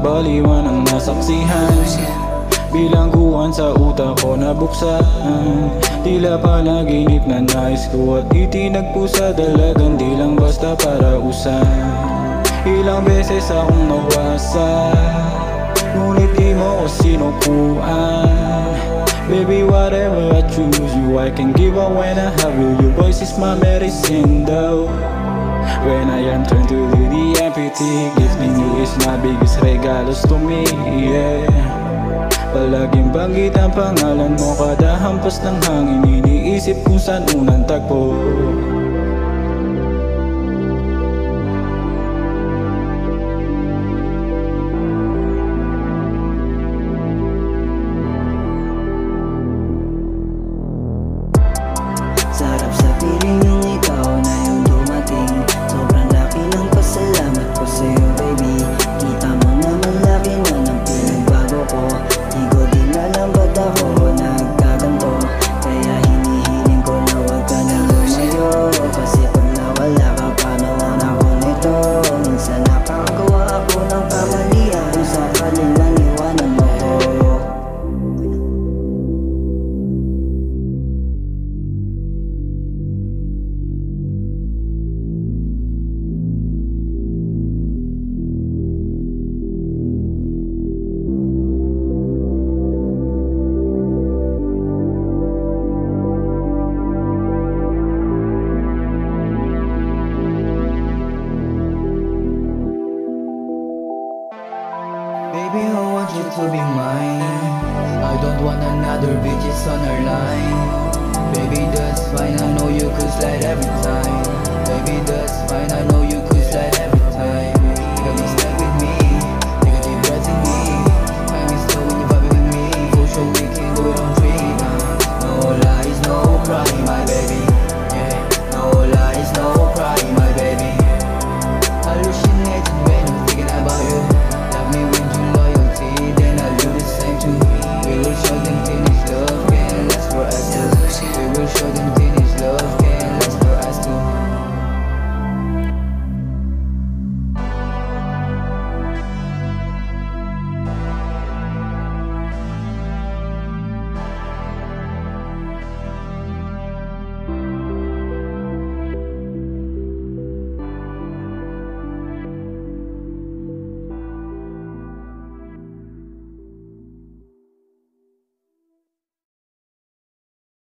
baliwan ang nasaksihan. Bilangguan sa utak ko nabuksan, tila panaginip na nais ko at itinagpusa. Dalagang di lang basta para usan. Ilang beses akong nawasa, ngunit di mo ko sinukuan. Baby, whatever I choose you, I can give up when I have you. Your voice is my medicine though. When I am turned to the empty, gifting you is my biggest regalos to me, yeah. Palaging banggit ang pangalan mo, kada hampas ng hangin iniisip kung saan unang tagpo. Sarap sa piling yung ikaw na yung dumating. Sobrang laki ng pasalamat ko sa'yo, baby. Kita mo naman laki na ng pinagbago ko. Di ko din alam ba't ako nagkaganto. Kaya hinihiling ko na huwag ka na lumayo. Kasi pag nawala ka, paano ako nito? Minsan nakagawa ako ng kamalian kung sakaling maniwanan mo ko. Baby, I want you to be mine. I don't want another bitches on our line. Baby, that's fine, I know you could slide every time. Baby, that's fine, I know you could slide every time.